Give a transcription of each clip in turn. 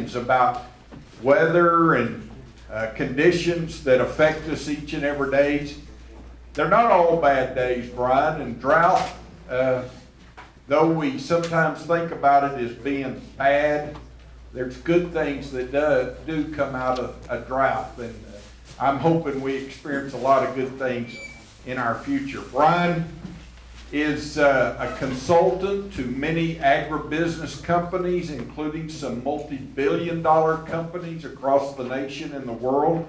opinions about weather and conditions that affect us each and every day. They're not all bad days, Brian, and drought, though we sometimes think about it as being bad, there's good things that do come out of a drought, and I'm hoping we experience a lot of good things in our future. Brian is a consultant to many agribusiness companies, including some multi-billion-dollar companies across the nation and the world.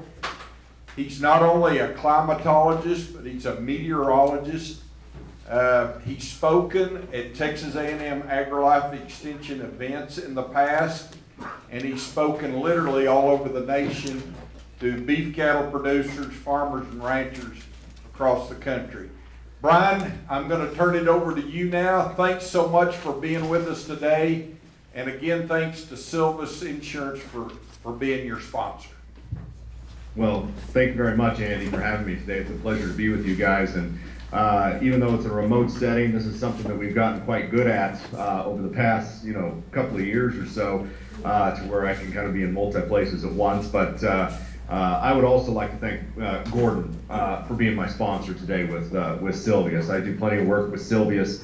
He's not only a climatologist, but he's a meteorologist. He's spoken at Texas A&M AgriLife Extension events in the past, and he's spoken literally all over the nation to beef cattle producers, farmers, and ranchers across the country. Brian, I'm going to turn it over to you now. Thanks so much for being with us today. And again, thanks to Silvis Insurance for being your sponsor. Well, thank you very much, Andy, for having me today. It's a pleasure to be with you guys. And even though it's a remote setting, this is something that we've gotten quite good at over the past, couple of years or so, to where I can kind of be in multi places at once. But I would also like to thank Gordon for being my sponsor today with Silvius. I do plenty of work with Silvius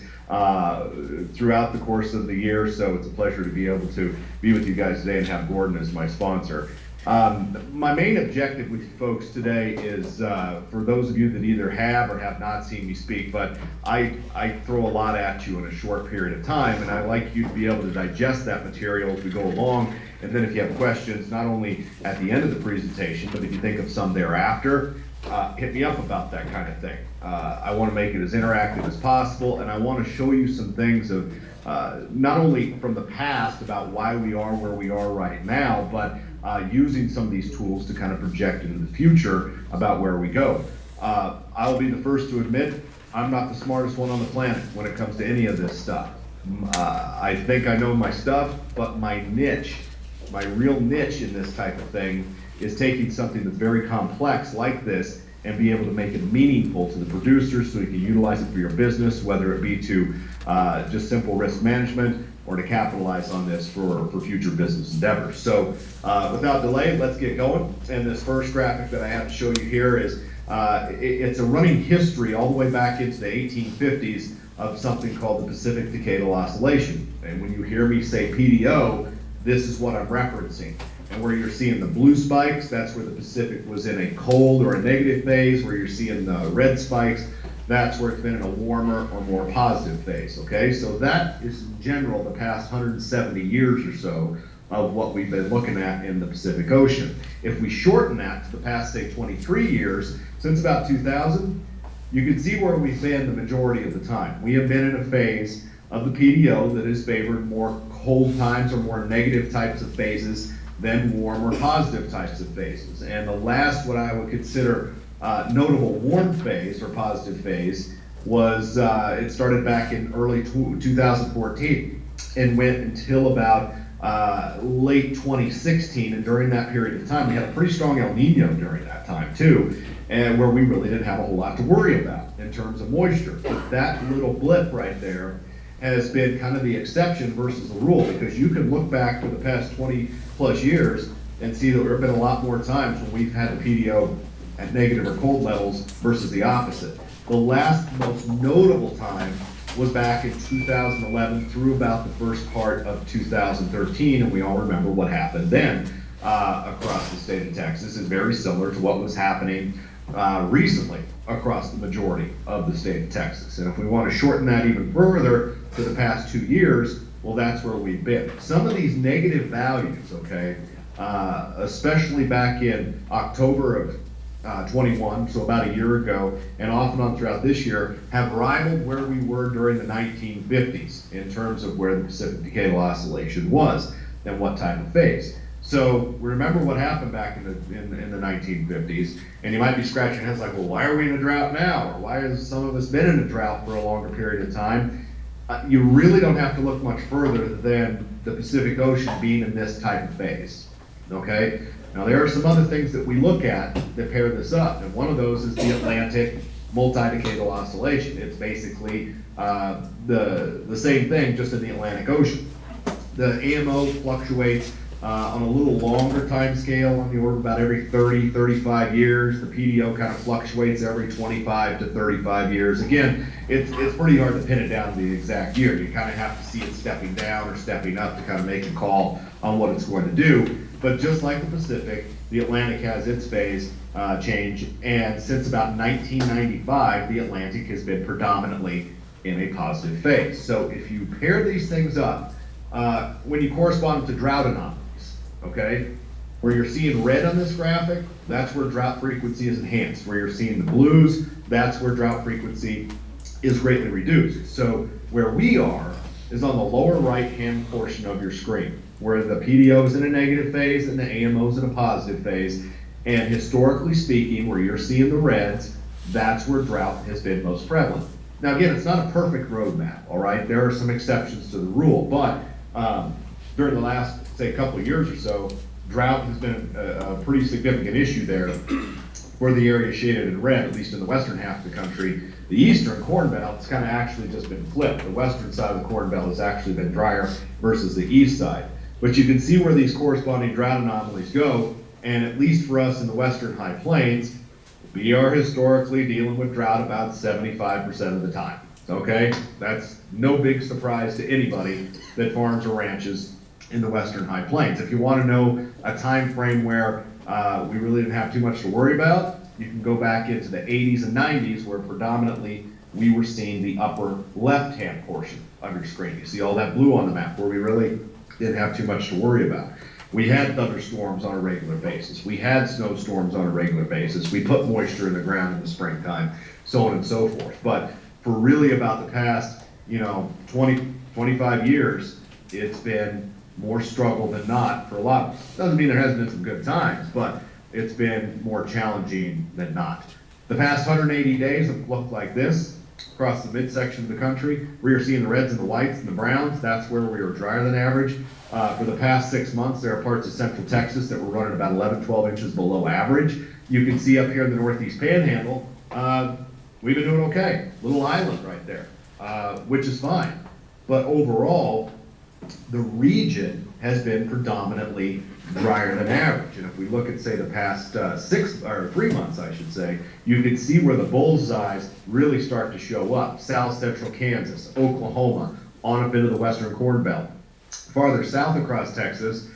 throughout the course of the year, so it's a pleasure to be able to be with you guys today and have Gordon as my sponsor. My main objective with you folks today is for those of you that either have or have not seen me speak, but I throw a lot at you in a short period of time, and I'd like you to be able to digest that material as we go along. And then if you have questions, not only at the end of the presentation, but if you think of some thereafter, hit me up about that kind of thing. I want to make it as interactive as possible, and I want to show you some things of not only from the past about why we are where we are right now, but using some of these tools to kind of project into the future about where we go. I'll be the first to admit I'm not the smartest one on the planet when it comes to any of this stuff. I think I know my stuff, but my real niche in this type of thing is taking something that's very complex like this and be able to make it meaningful to the producers so you can utilize it for your business, whether it be to just simple risk management or to capitalize on this for future business endeavors. So without delay, let's get going. And this first graphic that I have to show you here is it's a running history all the way back into the 1850s of something called the Pacific Decadal Oscillation. And when you hear me say PDO, this is what I'm referencing. And where you're seeing the blue spikes, that's where the Pacific was in a cold or a negative phase. Where you're seeing the red spikes, that's where it's been in a warmer or more positive phase, okay? So that is in general the past 170 years or so of what we've been looking at in the Pacific Ocean. If we shorten that to the past, say, 23 years, since about 2000, you can see where we've been the majority of the time. We have been in a phase of the PDO that has favored more cold times or more negative types of phases than warm or positive types of phases. And the last, what I would consider notable warm phase or positive phase was, it started back in early 2014 and went until about late 2016. And during that period of time, we had a pretty strong El Nino during that time too, and where we really didn't have a whole lot to worry about in terms of moisture. But that little blip right there has been kind of the exception versus the rule, because you can look back to the past 20 plus years and see that there have been a lot more times when we've had the PDO at negative or cold levels versus the opposite. The last most notable time was back in 2011 through about the first part of 2013, and we all remember what happened then across the state of Texas. Is very similar to what was happening recently across the majority of the state of Texas. And if we want to shorten that even further to the past 2 years, well, that's where we've been. Some of these negative values, okay, especially back in October of 21, so about a year ago, and off and on throughout this year, have rivaled where we were during the 1950s in terms of where the Pacific Decadal Oscillation was and what type of phase. So remember what happened back in the 1950s, and you might be scratching your heads like, well, why are we in a drought now? Or why has some of us been in a drought for a longer period of time? You really don't have to look much further than the Pacific Ocean being in this type of phase, okay? Now there are some other things that we look at that pair this up, and one of those is the Atlantic multi-decadal oscillation. It's basically the same thing, just in the Atlantic Ocean. The AMO fluctuates On a little longer time scale, on the order of about every 30, 35 years, the PDO kind of fluctuates every 25 to 35 years. Again, it's pretty hard to pin it down to the exact year. You kind of have to see it stepping down or stepping up to kind of make a call on what it's going to do. But just like the Pacific, the Atlantic has its phase change, and since about 1995, the Atlantic has been predominantly in a positive phase. So if you pair these things up, when you correspond to drought anomalies, okay, where you're seeing red on this graphic, that's where drought frequency is enhanced. Where you're seeing the blues, that's where drought frequency is greatly reduced. So where we are is on the lower right-hand portion of your screen, where the PDO is in a negative phase and the AMO is in a positive phase. And historically speaking, where you're seeing the reds, that's where drought has been most prevalent. Now again, it's not a perfect roadmap, all right? There are some exceptions to the rule, but during the last, say, couple of years or so, drought has been a pretty significant issue there for the area shaded in red, at least in the western half of the country. The eastern Corn Belt has kind of actually just been flipped. The western side of the Corn Belt has actually been drier versus the east side. But you can see where these corresponding drought anomalies go, and at least for us in the western high plains, we are historically dealing with drought about 75% of the time. Okay? That's no big surprise to anybody that farms or ranches in the western high plains. If you want to know a time frame where we really didn't have too much to worry about, you can go back into the 80s and 90s, where predominantly we were seeing the upper left-hand portion of your screen. You see all that blue on the map, where we really didn't have too much to worry about. We had thunderstorms on a regular basis. We had snowstorms on a regular basis. We put moisture in the ground in the springtime, so on and so forth. But for really about the past, 20, 25 years, it's been more struggle than not for a lot of us. Doesn't mean there hasn't been some good times, but it's been more challenging than not. The past 180 days have looked like this across the midsection of the country. We are seeing the reds and the whites and the browns. That's where we were drier than average. For the past 6 months, there are parts of central Texas that were running about 11, 12 inches below average. You can see up here in the northeast panhandle, we've been doing okay. Little island right there, which is fine. But overall, the region has been predominantly drier than average. And if we look at, say, the past 3 months, I should say, you can see where the bullseyes really start to show up. South central Kansas, Oklahoma, on up into the western Corn Belt. Farther south across Texas,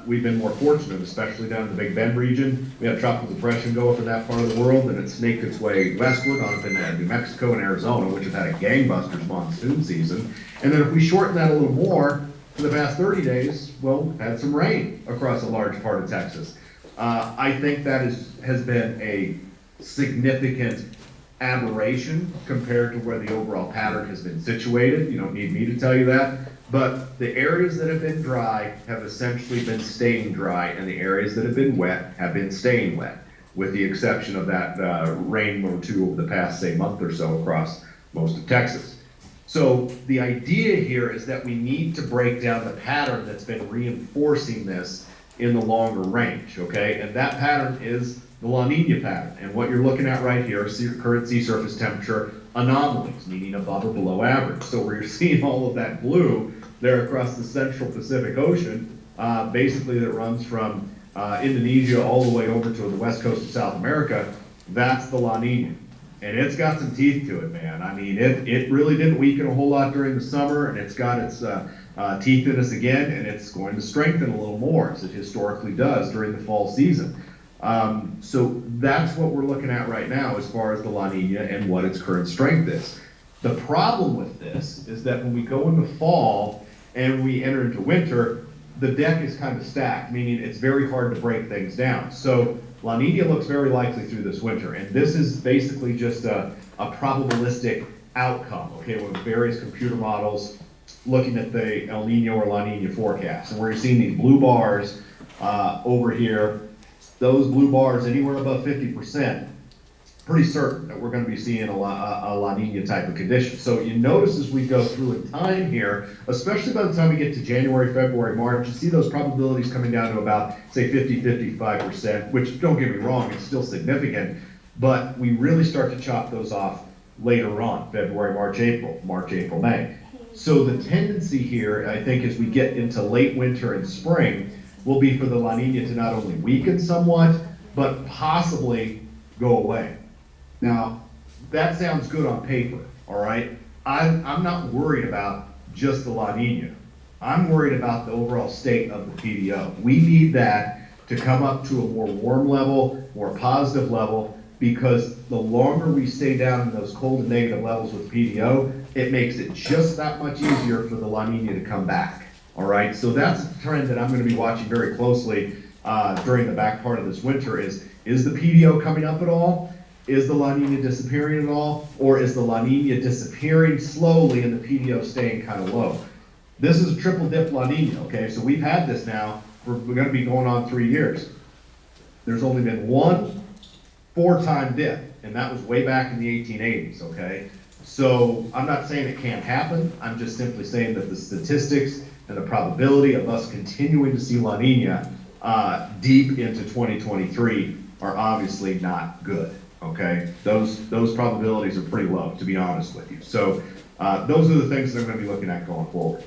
we've been more fortunate, especially down in the Big Bend region. We had tropical depression go up in that part of the world, and it snaked its way westward on up into New Mexico and Arizona, which have had a gangbusters monsoon season. And then if we shorten that a little more, for the past 30 days, well, we've had some rain across a large part of Texas. I think that has been a significant aberration compared to where the overall pattern has been situated. You don't need me to tell you that. But the areas that have been dry have essentially been staying dry, and the areas that have been wet have been staying wet, with the exception of that rain or two over the past, say, month or so across most of Texas. So the idea here is that we need to break down the pattern that's been reinforcing this in the longer range, okay? And that pattern is the La Nina pattern. And what you're looking at right here is current sea surface temperature anomalies, meaning above or below average. So where you're seeing all of that blue there across the central Pacific Ocean, basically that runs from Indonesia all the way over to the west coast of South America, that's the La Nina. And it's got some teeth to it, man. I mean, it really didn't weaken a whole lot during the summer, and it's got its teeth in us again, and it's going to strengthen a little more, as it historically does during the fall season. So that's what we're looking at right now as far as the La Nina and what its current strength is. The problem with this is that when we go into fall and we enter into winter, the deck is kind of stacked, meaning it's very hard to break things down. So La Nina looks very likely through this winter, and this is basically just a probabilistic outcome, okay, with various computer models looking at the El Nino or La Nina forecast. And we're seeing these blue bars over here. Those blue bars anywhere above 50%, pretty certain that we're going to be seeing a La Nina type of condition. So you notice as we go through in time here, especially by the time we get to January, February, March, you see those probabilities coming down to about, say, 50, 55%, which, don't get me wrong, it's still significant, but we really start to chop those off later on, February, March, April, May. So the tendency here, I think, as we get into late winter and spring, will be for the La Nina to not only weaken somewhat, but possibly go away. Now, that sounds good on paper, all right? I'm not worried about just the La Nina. I'm worried about the overall state of the PDO. We need that to come up to a more warm level, more positive level, because the longer we stay down in those cold and negative levels with PDO, it makes it just that much easier for the La Nina to come back, all right? So that's a trend that I'm gonna be watching very closely during the back part of this winter is the PDO coming up at all? Is the La Nina disappearing at all? Or is the La Nina disappearing slowly and the PDO staying kind of low? This is a triple dip La Nina, okay? So we've had this now, we're gonna be going on 3 years. There's only been one 4-time dip, and that was way back in the 1880s, okay? So I'm not saying it can't happen, I'm just simply saying that the statistics and the probability of us continuing to see La Nina deep into 2023 are obviously not good, okay? Those probabilities are pretty low, to be honest with you. So those are the things that I'm gonna be looking at going forward.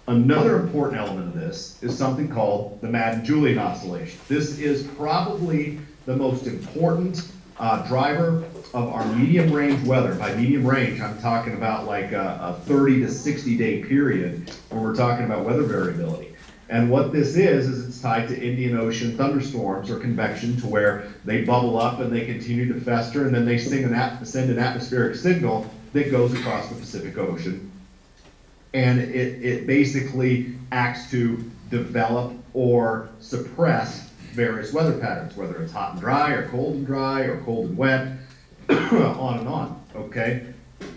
Another important element of this is something called the Madden-Julian oscillation. This is probably the most important driver of our medium range weather. By medium range, I'm talking about like a 30 to 60 day period when we're talking about weather variability. And what this is it's tied to Indian Ocean thunderstorms or convection, to where they bubble up and they continue to fester, and then they send an atmospheric signal that goes across the Pacific Ocean. And it basically acts to develop or suppress various weather patterns, whether it's hot and dry or cold and wet, on and on, okay?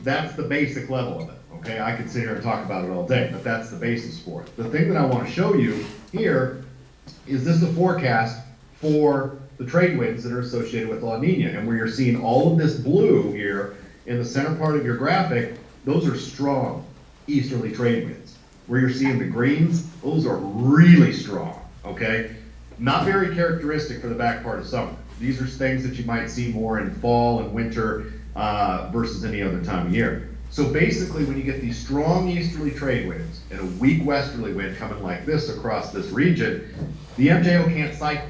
That's the basic level of it, okay? I could sit here and talk about it all day, but that's the basis for it. The thing that I want to show you here is this is a forecast for the trade winds that are associated with La Nina, and where you're seeing all of this blue here in the center part of your graphic, those are strong easterly trade winds. Where you're seeing the greens, those are really strong, okay? Not very characteristic for the back part of summer. These are things that you might see more in fall and winter versus any other time of year. So basically, when you get these strong easterly trade winds and a weak westerly wind coming like this across this region, the MJO can't cycle.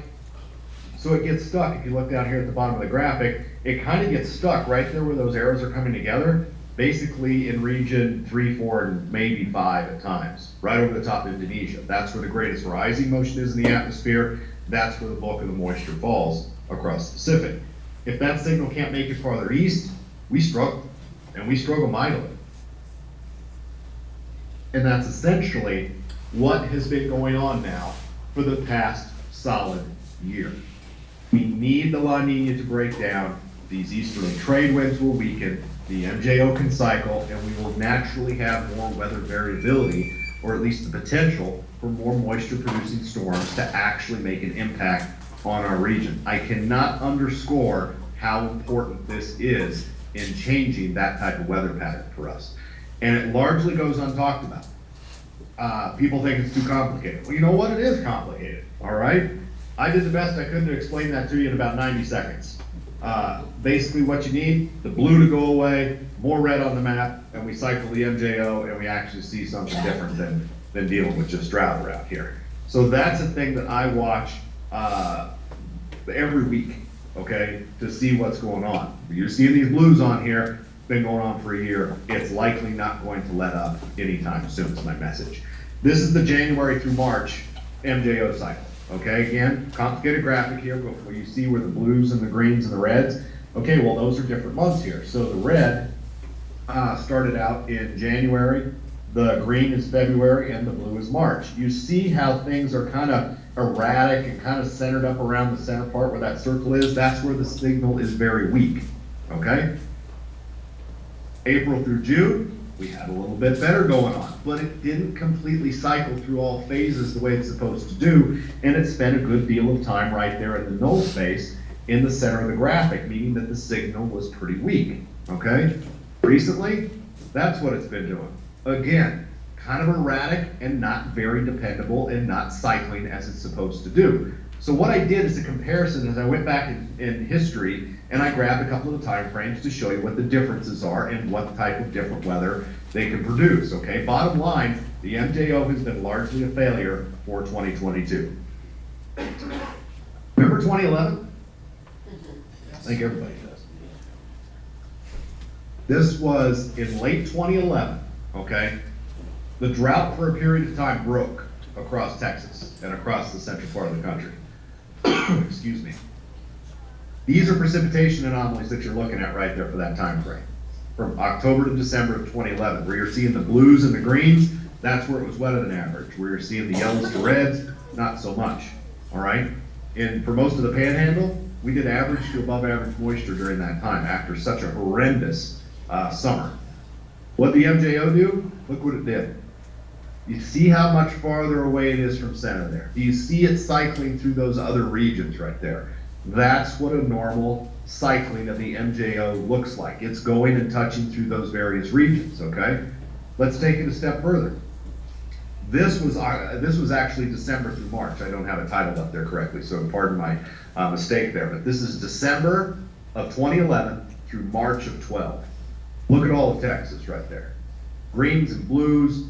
So it gets stuck. If you look down here at the bottom of the graphic, it kind of gets stuck right there where those arrows are coming together, basically in region 3, 4, and maybe 5 at times, right over the top of Indonesia. That's where the greatest rising motion is in the atmosphere. That's where the bulk of the moisture falls across the Pacific. If that signal can't make it farther east, we struggle, and we struggle mightily. And that's essentially what has been going on now for the past solid year. We need the La Nina to break down. These easterly trade winds will weaken, the MJO can cycle, and we will naturally have more weather variability, or at least the potential for more moisture producing storms to actually make an impact on our region. I cannot underscore how important this is in changing that type of weather pattern for us. And it largely goes untalked about. People think it's too complicated. Well, you know what? It is complicated, all right? I did the best I could to explain that to you in about 90 seconds. Basically what you need, the blue to go away, more red on the map, and we cycle the MJO, and we actually see something different than dealing with just drought around here. So that's a thing that I watch every week, okay, to see what's going on. You're seeing these blues on here, been going on for a year. It's likely not going to let up anytime soon, is my message. This is the January through March MJO cycle. Okay, again, complicated graphic here, but where you see where the blues and the greens and the reds, okay, well, those are different months here. So the red started out in January, the green is February, and the blue is March. You see how things are kind of erratic and kind of centered up around the center part where that circle is. That's where the signal is very weak, okay? April through June, we had a little bit better going on, but it didn't completely cycle through all phases the way it's supposed to do, and it spent a good deal of time right there in the null space in the center of the graphic, meaning that the signal was pretty weak, okay? Recently, that's what it's been doing. Again, kind of erratic and not very dependable and not cycling as it's supposed to do. So what I did is a comparison as I went back in history, and I grabbed a couple of the time frames to show you what the differences are and what type of different weather they can produce, okay? Bottom line, the MJO has been largely a failure for 2022. Remember 2011? I think everybody does. This was in late 2011, okay? The drought for a period of time broke across Texas and across the central part of the country. Excuse me. These are precipitation anomalies that you're looking at right there for that time frame. From October to December of 2011, where you're seeing the blues and the greens, that's where it was wetter than average. Where you're seeing the yellows to reds, not so much, all right? And for most of the panhandle, we did average to above average moisture during that time after such a horrendous summer. What the MJO do? Look what it did. You see how much farther away it is from center there. Do you see it cycling through those other regions right there? That's what a normal cycling of the MJO looks like. It's going and touching through those various regions, okay? Let's take it a step further. This was actually December through March. I don't have it titled up there correctly, so pardon my mistake there. But this is December of 2011 through March of 12. Look at all of Texas right there. Greens and blues.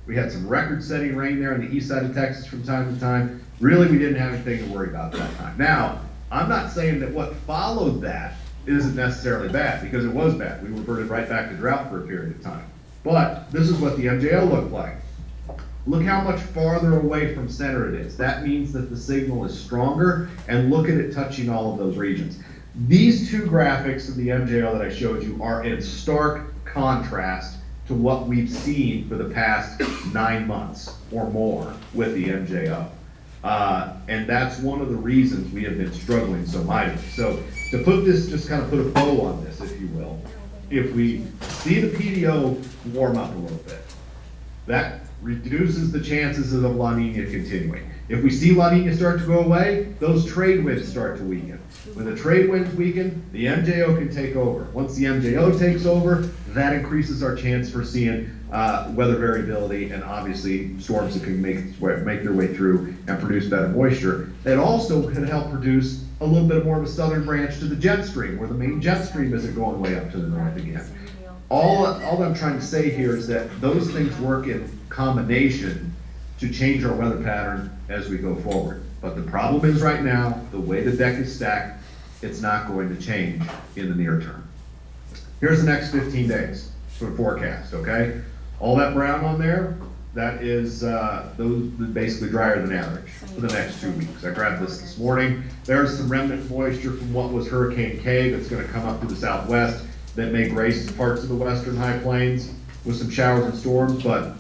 We had some record-setting rain there on the east side of Texas from time to time. Really, we didn't have anything to worry about that time. Now, I'm not saying that what followed that isn't necessarily bad, because it was bad. We reverted right back to drought for a period of time. But this is what the MJO looked like. Look how much farther away from center it is. That means that the signal is stronger, and look at it touching all of those regions. These two graphics of the MJO that I showed you are in stark contrast to what we've seen for the past 9 months or more with the MJO. And that's one of the reasons we have been struggling so mightily. So to put this, just kind of put a bow on this, if you will, if we see the PDO warm up a little bit, that reduces the chances of La Nina continuing. If we see La Nina start to go away, those trade winds start to weaken. When the trade winds weaken, the MJO can take over. Once the MJO takes over, that increases our chance for seeing weather variability and obviously storms that can make their way through and produce better moisture. It also can help produce a little bit more of a southern branch to the jet stream, where the main jet stream isn't going way up to the north again. All I'm trying to say here is that those things work in combination to change our weather pattern as we go forward. But the problem is right now, the way the deck is stacked, it's not going to change in the near term. Here's the next 15 days for the forecast, okay? All that brown on there, that is those basically drier than average for the next 2 weeks. I grabbed this morning. There's some remnant moisture from what was Hurricane K that's going to come up through the southwest that may grace parts of the western high plains with some showers and storms, but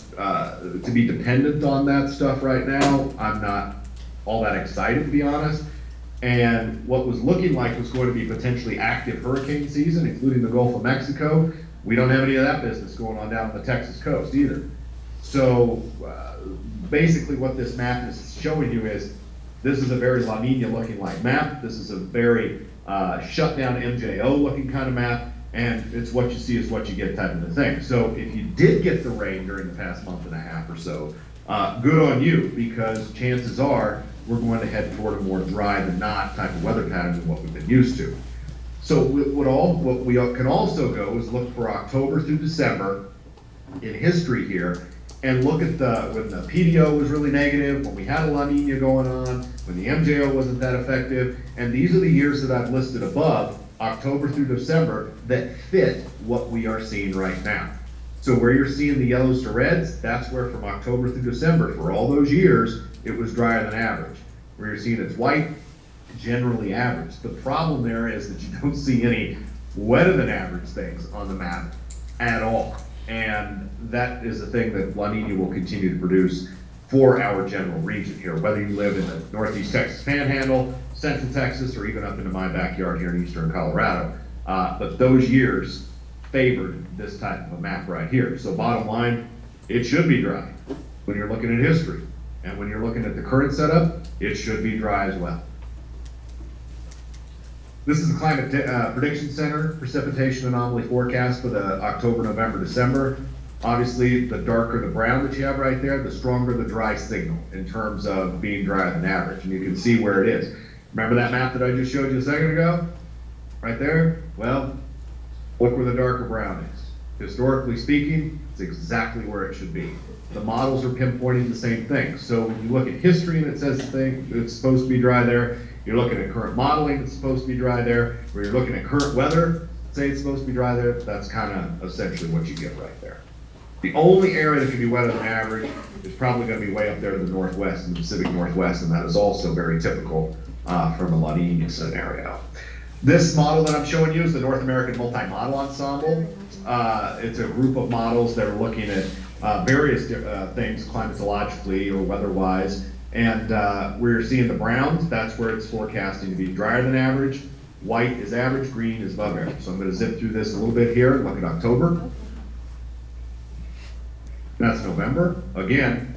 to be dependent on that stuff right now, I'm not all that excited, to be honest. And what was looking like was going to be potentially active hurricane season, including the Gulf of Mexico, we don't have any of that business going on down the Texas coast either. So basically what this map is showing you is this is a very La Nina looking like map. This is a very shut down MJO looking kind of map. And it's what you see is what you get type of a thing. So if you did get the rain during the past month and a half or so, good on you, because chances are we're going to head toward a more dry than not type of weather pattern than what we've been used to. So what we can also go is look for October through December in history here, and look at when the PDO was really negative, when we had a La Nina going on, when the MJO wasn't that effective, and these are the years that I've listed above, October through December, that fit what we are seeing right now. So where you're seeing the yellows to reds, that's where from October through December, for all those years, it was drier than average. Where you're seeing it's white, generally average. The problem there is that you don't see any wetter than average things on the map at all. And that is the thing that La Nina will continue to produce for our general region here, whether you live in the Northeast Texas Panhandle, Central Texas, or even up into my backyard here in Eastern Colorado. But those years favored this type of a map right here. So bottom line, it should be dry when you're looking at history. And when you're looking at the current setup, it should be dry as well. This is the Climate Prediction Center precipitation anomaly forecast for the October, November, December. Obviously, the darker the brown that you have right there, the stronger the dry signal in terms of being drier than average. And you can see where it is. Remember that map that I just showed you a second ago? Right there? Well, look where the darker brown is. Historically speaking, It's exactly where it should be. The models are pinpointing the same thing. So when you look at history and it says it's supposed to be dry there, you're looking at current modeling, it's supposed to be dry there, or you're looking at current weather, say it's supposed to be dry there, that's kind of essentially what you get right there. The only area that can be wetter than average is probably going to be way up there to the northwest, in the Pacific Northwest, and that is also very typical from a La Nina scenario. This model that I'm showing you is the North American Multi-Model Ensemble. It's a group of models that are looking at various things climatologically or weather-wise, and we're seeing the browns, that's where it's forecasting to be drier than average. White is average, green is above average. So I'm going to zip through this a little bit here and look at October. That's November. Again,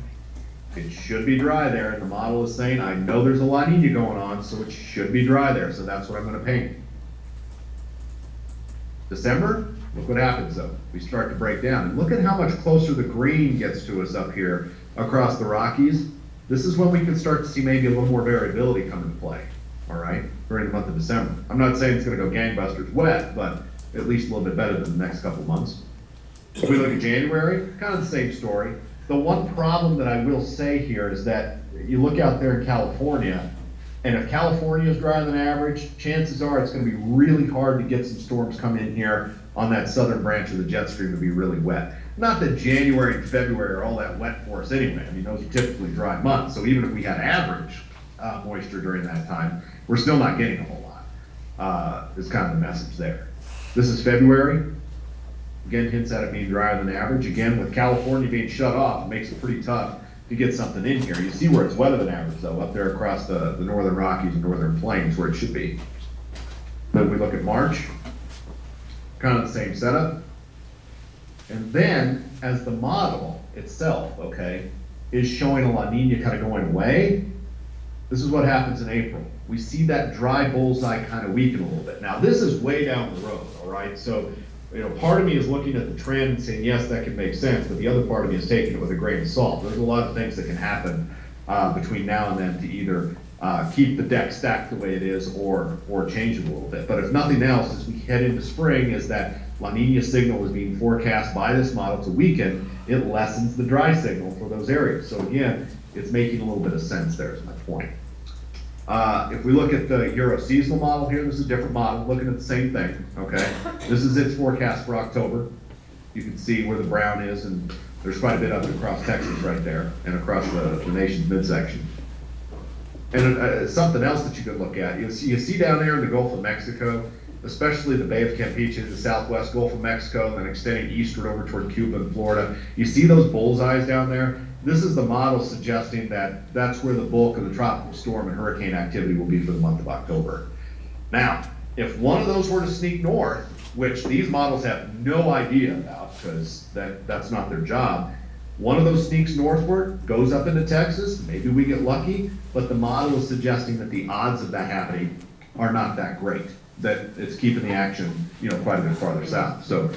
it should be dry there, and the model is saying, I know there's a La Nina going on, so it should be dry there, so that's what I'm going to paint. December, look what happens though. We start to break down, and look at how much closer the green gets to us up here across the Rockies. This is when we can start to see maybe a little more variability come into play, all right, during the month of December. I'm not saying it's going to go gangbusters wet, but at least a little bit better than the next couple months. If we look at January, kind of the same story. The one problem that I will say here is that you look out there in California, and if California is drier than average, chances are it's going to be really hard to get some storms come in here on that southern branch of the jet stream to be really wet. Not that January and February are all that wet for us anyway. I mean, those are typically dry months. So even if we had average moisture during that time, we're still not getting a whole lot. Is kind of the message there. This is February. Again, hints at it being drier than average. Again, with California being shut off, it makes it pretty tough to get something in here. You see where it's wetter than average, though, up there across the northern Rockies and northern plains, where it should be. Then we look at March, kind of the same setup. And then, as the model itself, okay, is showing a La Nina kind of going away, this is what happens in April. We see that dry bullseye kind of weaken a little bit. Now, this is way down the road, all right? So, you know, part of me is looking at the trend and saying, yes, that can make sense, but the other part of me is taking it with a grain of salt. There's a lot of things that can happen between now and then to either keep the deck stacked the way it is or change it a little bit. But if nothing else, as we head into spring, is that La Nina signal is being forecast by this model to weaken, it lessens the dry signal for those areas. So again, it's making a little bit of sense there is my point. If we look at the Euro seasonal model here, this is a different model, looking at the same thing, okay? This is its forecast for October. You can see where the brown is, and there's quite a bit of it across Texas right there, and across the nation's midsection. And something else that you can look at, you see down there in the Gulf of Mexico, especially the Bay of Campeche, the southwest Gulf of Mexico, and then extending eastward over toward Cuba and Florida. You see those bullseyes down there? This is the model suggesting that that's where the bulk of the tropical storm and hurricane activity will be for the month of October. Now, if one of those were to sneak north, which these models have no idea about because that's not their job, one of those sneaks northward, goes up into Texas, maybe we get lucky, but the model is suggesting that the odds of that happening are not that great, that it's keeping the action, you know, quite a bit farther south. So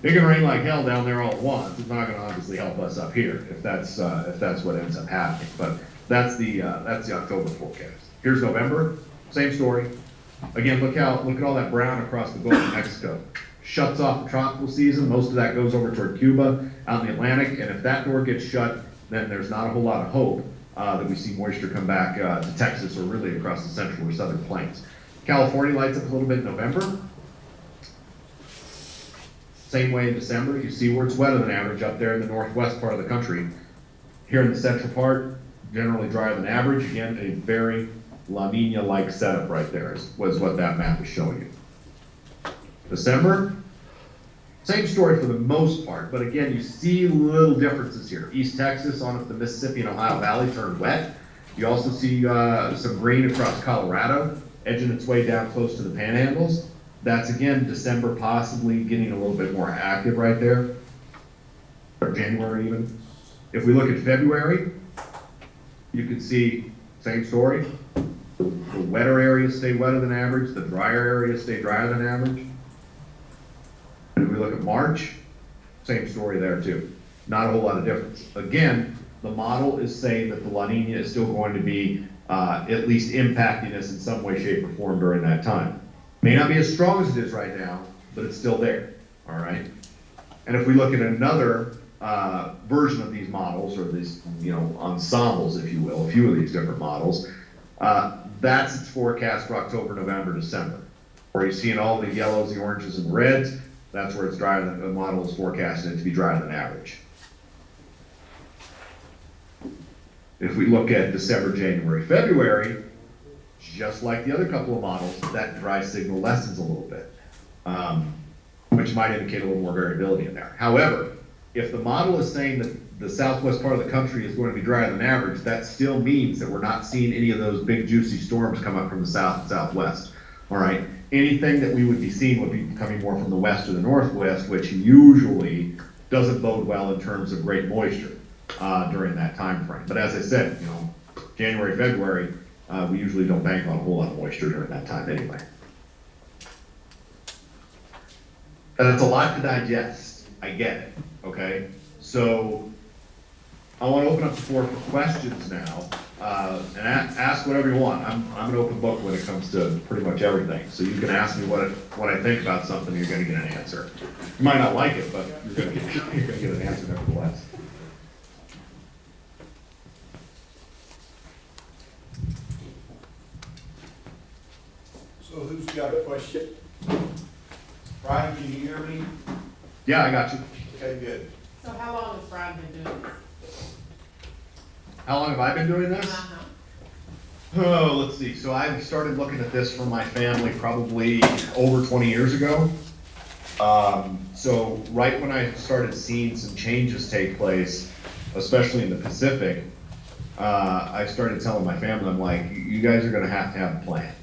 it can rain like hell down there all at once. It's not going to obviously help us up here if that's what ends up happening. But that's the October forecast. Here's November, same story. Again, look at all that brown across the Gulf of Mexico. Shuts off the tropical season. Most of that goes over toward Cuba, out in the Atlantic. And if that door gets shut, then there's not a whole lot of hope that we see moisture come back to Texas or really across the central or southern plains. California lights up a little bit in November. Same way in December. You see where it's wetter than average up there in the northwest part of the country. Here in the central part, generally drier than average. Again, a very La Nina-like setup right there was what that map is showing you. December, same story for the most part, but again, you see little differences here. East Texas on up the Mississippi and Ohio Valley turned wet. You also see some green across Colorado, edging its way down close to the panhandles. That's again, December possibly getting a little bit more active right there, or January even. If we look at February, you can see same story. The wetter areas stay wetter than average, the drier areas stay drier than average. And if we look at March, same story there too. Not a whole lot of difference. Again, the model is saying that the La Nina is still going to be at least impacting us in some way, shape, or form during that time. May not be as strong as it is right now, but it's still there, all right? And if we look at another version of these models, or these, ensembles, if you will, a few of these different models, that's its forecast for October, November, December. Where you're seeing all the yellows, the oranges, and the reds, that's where it's drier than the model is forecasting it to be drier than average. If we look at December, January, February, just like the other couple of models, that dry signal lessens a little bit, which might indicate a little more variability in there. However, if the model is saying that the southwest part of the country is going to be drier than average, that still means that we're not seeing any of those big juicy storms come up from the south and southwest. All right, anything that we would be seeing would be coming more from the west or the northwest, which usually doesn't bode well in terms of great moisture during that time frame. But as I said, January, February, we usually don't bank on a whole lot of moisture during that time anyway. And it's a lot to digest. I get it. Okay, so I want to open up the floor for questions now, and ask whatever you want. I'm an open book when it comes to pretty much everything. So you can ask me what I think about something. You're going to get an answer. You might not like it, but you're going to get an answer nevertheless. So who's got a question? Brian, can you hear me? Yeah, I got you. Okay, good. So how long has Brian been doing this? How long have I been doing this? Uh-huh. Oh, let's see. So I started looking at this for my family probably over 20 years ago. So right when I started seeing some changes take place, especially in the Pacific, I started telling my family, I'm like, you guys are going to have a plan.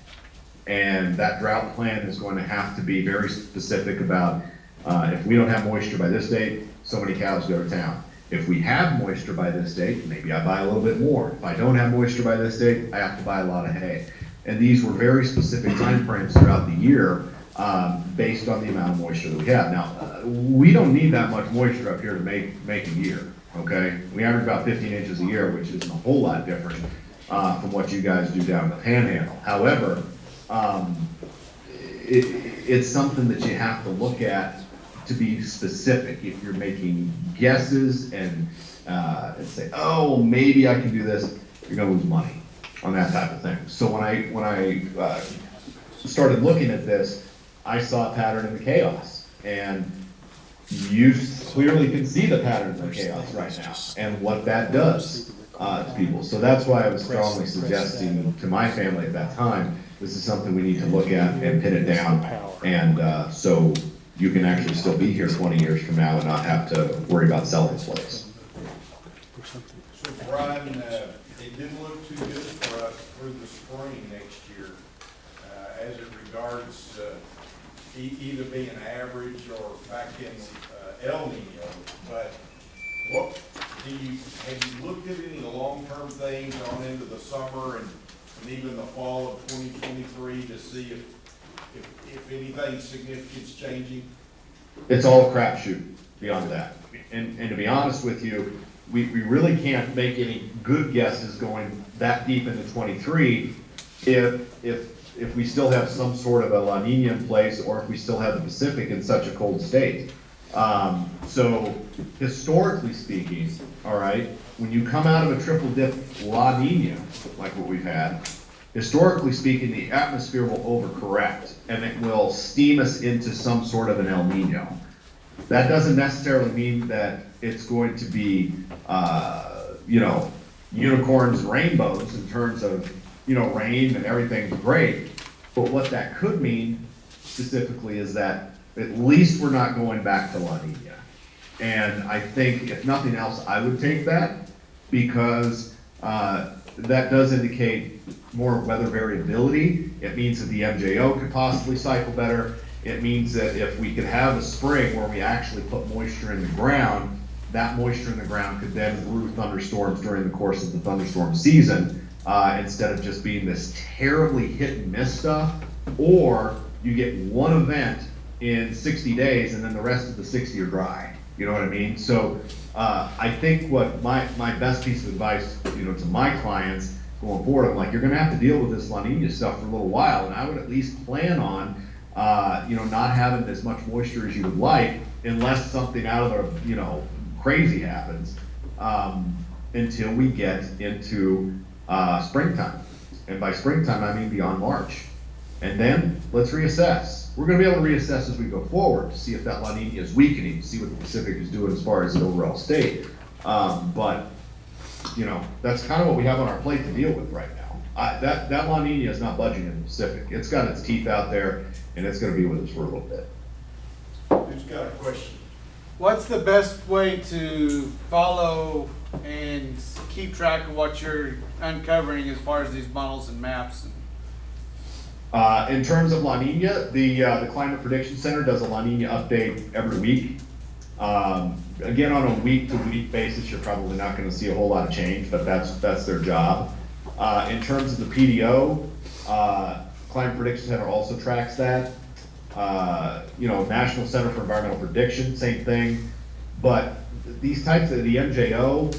And that drought plan is going to have to be very specific about if we don't have moisture by this date, so many cows go to town. If we have moisture by this date, maybe I buy a little bit more. If I don't have moisture by this date, I have to buy a lot of hay. And these were very specific time frames throughout the year based on the amount of moisture that we have. Now, we don't need that much moisture up here to make a year, okay? We average about 15 inches a year, which isn't a whole lot different from what you guys do down in the Panhandle. However, it's something that you have to look at to be specific. If you're making guesses and say, oh, maybe I can do this, you're gonna lose money on that type of thing. So when I started looking at this, I saw a pattern in the chaos, and you clearly can see the pattern in the chaos right now and what that does to people. So that's why I was strongly suggesting to my family at that time, this is something we need to look at and pin it down, and so you can actually still be here 20 years from now and not have to worry about selling this place. So Brian, it didn't look too good for us through the spring next year as it regards either being average or back in El Nino. But have you looked at any of the long-term things on into the summer and even the fall of 2023 to see if anything significant's changing? It's all a crapshoot beyond that. And to be honest with you, we really can't make any good guesses going that deep into 23 if we still have some sort of a La Nina in place, or if we still have the Pacific in such a cold state. So historically speaking, all right, when you come out of a triple dip La Nina, like what we've had, historically speaking, the atmosphere will overcorrect and it will steam us into some sort of an El Nino. That doesn't necessarily mean that it's going to be, unicorns and rainbows in terms of, rain and everything's great. But what that could mean specifically is that at least we're not going back to La Nina. And I think, if nothing else, I would take that, because that does indicate more weather variability. It means that the MJO could possibly cycle better. It means that if we could have a spring where we actually put moisture in the ground, that moisture in the ground could then brew thunderstorms during the course of the thunderstorm season, instead of just being this terribly hit and miss stuff. Or you get one event in 60 days and then the rest of the 60 are dry. You know what I mean? So I think what my best piece of advice, to my clients going forward, I'm like, you're going to have to deal with this La Nina stuff for a little while, and I would at least plan on, not having as much moisture as you would like, unless something out of the, crazy happens, until we get into, springtime. And by springtime, I mean beyond March. And then let's reassess. We're gonna be able to reassess as we go forward to see if that La Nina is weakening, to see what the Pacific is doing as far as the overall state. But, you know, that's kind of what we have on our plate to deal with right now. That La Nina is not budging in the Pacific. It's got its teeth out there, and it's gonna be with us for a little bit. Who's got a question? What's the best way to follow and keep track of what you're uncovering as far as these models and maps? In terms of La Nina, the Climate Prediction Center does a La Nina update every week. Again, on a week-to-week basis, you're probably not gonna see a whole lot of change, but that's their job. In terms of the PDO, Climate Prediction Center also tracks that. You know, National Center for Environmental Prediction, same thing. But these types of, the MJO,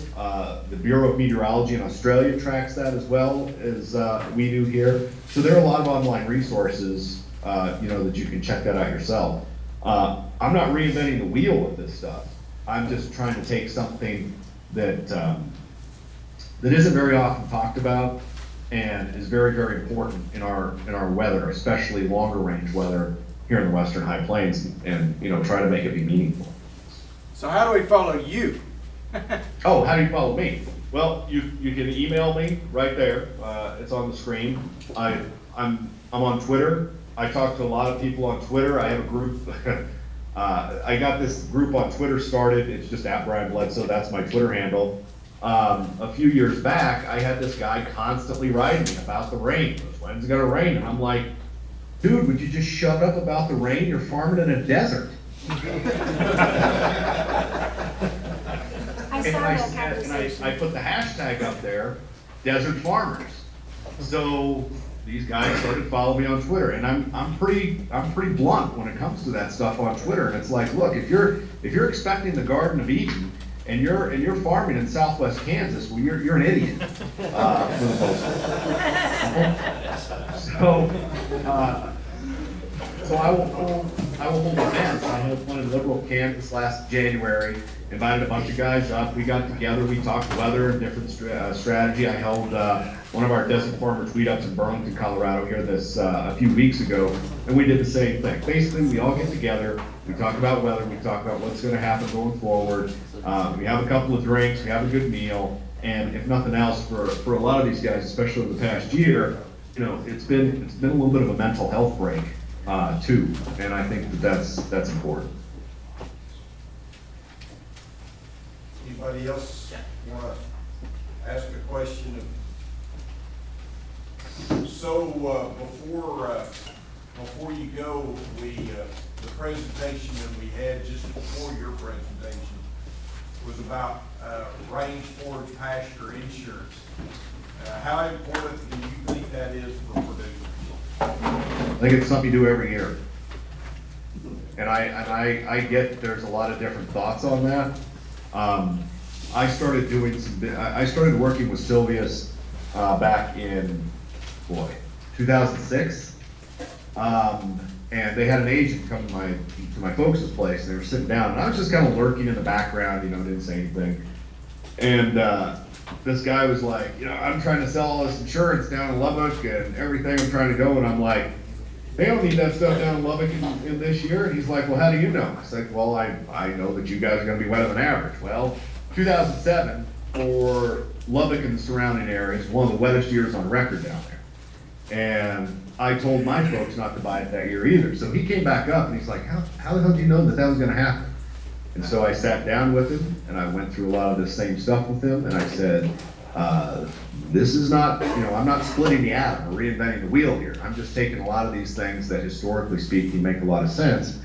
the Bureau of Meteorology in Australia tracks that as well as we do here. So there are a lot of online resources, you know, that you can check that out yourself. I'm not reinventing the wheel with this stuff. I'm just trying to take something that that isn't very often talked about and is very, very important in our weather, especially longer range weather here in the Western High Plains, and you know, try to make it be meaningful. So how do we follow you? Oh, how do you follow me? Well, you can email me right there. It's on the screen. I'm on Twitter. I talk to a lot of people on Twitter. I have a group. I got this group on Twitter started. It's just @BrianBledsoe. That's my Twitter handle. A few years back, I had this guy constantly writing me about the rain. When's it gonna rain? And I'm like, dude, would you just shut up about the rain? You're farming in a desert. I put the hashtag up there, desert farmers. So these guys started following me on Twitter, and I'm pretty blunt when it comes to that stuff on Twitter. And it's like, look, if you're expecting the Garden of Eden and you're farming in Southwest Kansas, well, you're an idiot for the most part. So I will hold events. I held one in Liberal, Kansas last January. Invited a bunch of guys up. We got together. We talked weather and different strategy. I held one of our Desert Farmer tweet-ups in Burlington, Colorado here a few weeks ago, and we did the same thing. Basically, we all get together. We talk about weather. We talk about what's going to happen going forward. We have a couple of drinks. We have a good meal. And if nothing else, for a lot of these guys, especially over the past year, you know, it's been a little bit of a mental health break too. And I think that's important. Anybody else want to ask a question? So before you go, the presentation that we had just before your presentation was about range forage pasture insurance. How important do you think that is for producers? I think it's something you do every year. And I get there's a lot of different thoughts on that. I started working with Sylvius back in 2006, and they had an agent come to my folks' place. And they were sitting down, and I was just kind of lurking in the background, you know, didn't say anything. And this guy was like, you know, I'm trying to sell all this insurance down in Lubbock and everything. I'm trying to go, and I'm like, they don't need that stuff down in Lubbock in this year. And he's like, well, how do you know? I said, well, I know that you guys are going to be wetter than average. Well, 2007 for Lubbock and the surrounding areas, one of the wettest years on record down there. And I told my folks not to buy it that year either. So he came back up and he's like, how the hell do you know that was going to happen? And so I sat down with him and I went through a lot of the same stuff with him. And I said, this is not, you know, I'm not splitting the atom or reinventing the wheel here. I'm just taking a lot of these things that historically speaking make a lot of sense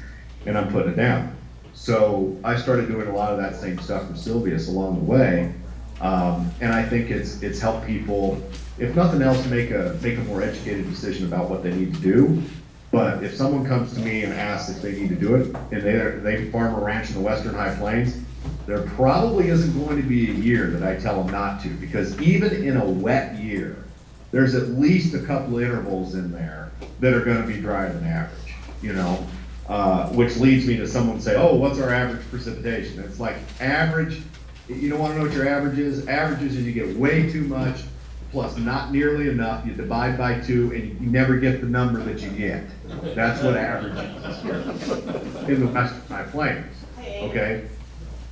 and I'm putting it down. So I started doing a lot of that same stuff with Sylvius along the way. And I think it's helped people, if nothing else, make a more educated decision about what they need to do. But if someone comes to me and asks if they need to do it, and they farm a ranch in the Western High Plains, there probably isn't going to be a year that I tell them not to, because even in a wet year, there's at least a couple of intervals in there that are going to be drier than average, you know. which leads me to someone say, oh, what's our average precipitation? It's like average, you don't wanna know what your average is. Average is you get way too much plus not nearly enough, you divide by 2 and you never get the number that you get. That's what average is in the Western High Plains, okay?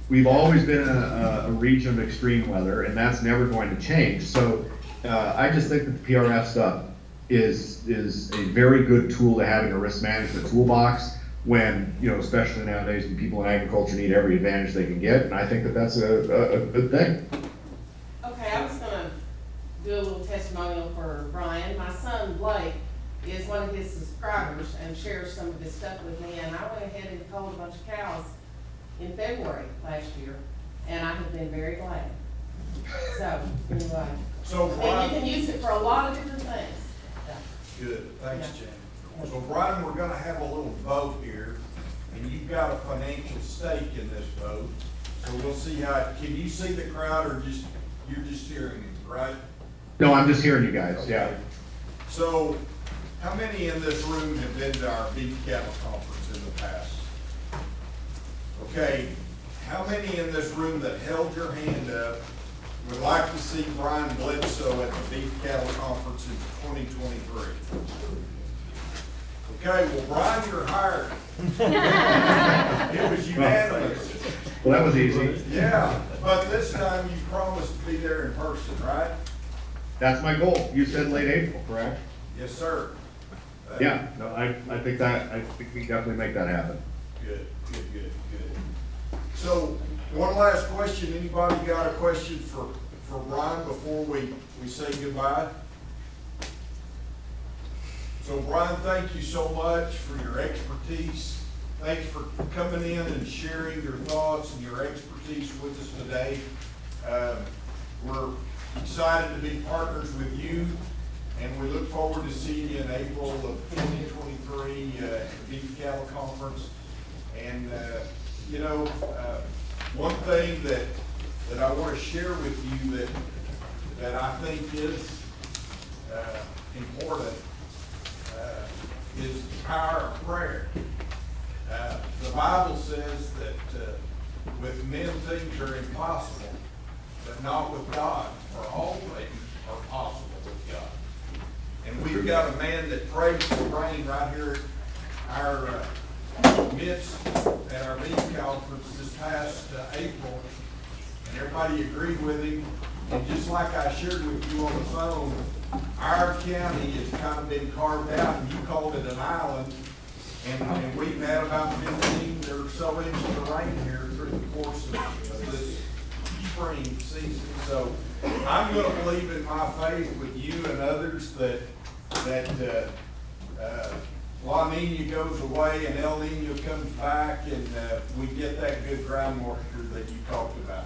We've always been a region of extreme weather, and that's never going to change. So I just think that the PRF stuff is a very good tool to have in a risk management toolbox when, you know, especially nowadays when people in agriculture need every advantage they can get, and I think that that's a good thing. Okay, I was gonna do a little testimonial for Brian. My son Blake is one of his subscribers and shares some of his stuff with me, and I went ahead and culled a bunch of cows in February last year, and I have been very glad. So, anyway, So and Brian, you can use it for a lot of different things. good, thanks, Yeah. Jen. So Brian, we're gonna have a little vote here, and you've got a financial stake in this vote. So we'll see how, can you see the crowd or just, you're just hearing it, right? No, I'm just hearing you guys, yeah. So, how many in this room have been to our beef cattle conference in the past? Okay, how many in this room that held your hand up would like to see Brian Bledsoe at the beef cattle conference in 2023? Okay, well, Brian, you're hired. It was unanimous. Well, that was easy. Yeah, but this time you promised to be there in person, right? That's my goal. You said late April, correct? Yes, sir. Yeah, no, I think we definitely make that happen. Good. So, one last question. Anybody got a question for Brian before we say goodbye? So Brian, thank you so much for your expertise. Thanks for coming in and sharing your thoughts and your expertise with us today. We're excited to be partners with you, and we look forward to seeing you in April of 2023 at the Beef Cattle Conference. And, you know, one thing that I want to share with you that I think is important is the power of prayer. The Bible says that with men things are impossible, but not with God, for all things are possible with God. And we've got a man that prayed for rain right here at our midst at our beef conference this past April, and everybody agreed with him. And just like I shared with you on the phone, our county has kind of been carved out, and you called it an island, and we've had about 15 or so inches of rain here through the course of this spring season. So I'm going to believe in my faith with you and others that La Nina goes away and El Nino comes back, and we get that good ground moisture that you talked about.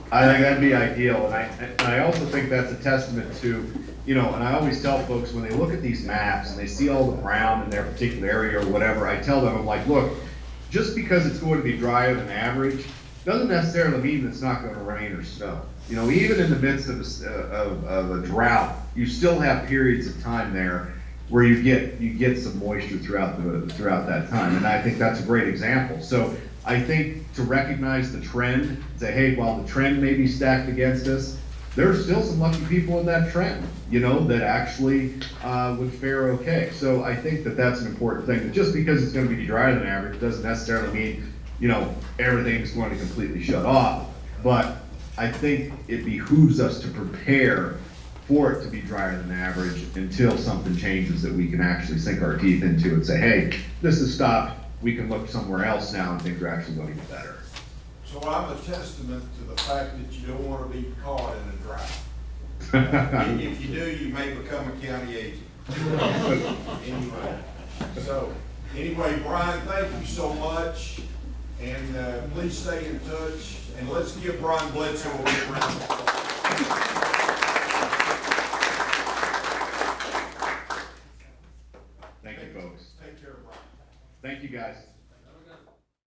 I think that'd be ideal, and I also think that's a testament to, you know, and I always tell folks when they look at these maps and they see all the brown in their particular area or whatever, I tell them, I'm like, look, just because it's going to be drier than average doesn't necessarily mean it's not going to rain or snow. You know, even in the midst of a drought, you still have periods of time there where you get some moisture throughout that time, and I think that's a great example. So I think to recognize the trend, say, hey, while the trend may be stacked against us, there's still some lucky people in that trend, you know, that actually would fare okay. So I think that that's an important thing. That just because it's going to be drier than average doesn't necessarily mean, you know, everything's going to completely shut off. But I think it behooves us to prepare for it to be drier than average until something changes that we can actually sink our teeth into and say, hey, this has stopped. We can look somewhere else now and things are actually going to get better. So I'm a testament to the fact that you don't want to be caught in a drought. If you do, you may become a county agent. Anyway, Brian, thank you so much, and please stay in touch, and let's give Brian Bledsoe a big round of applause.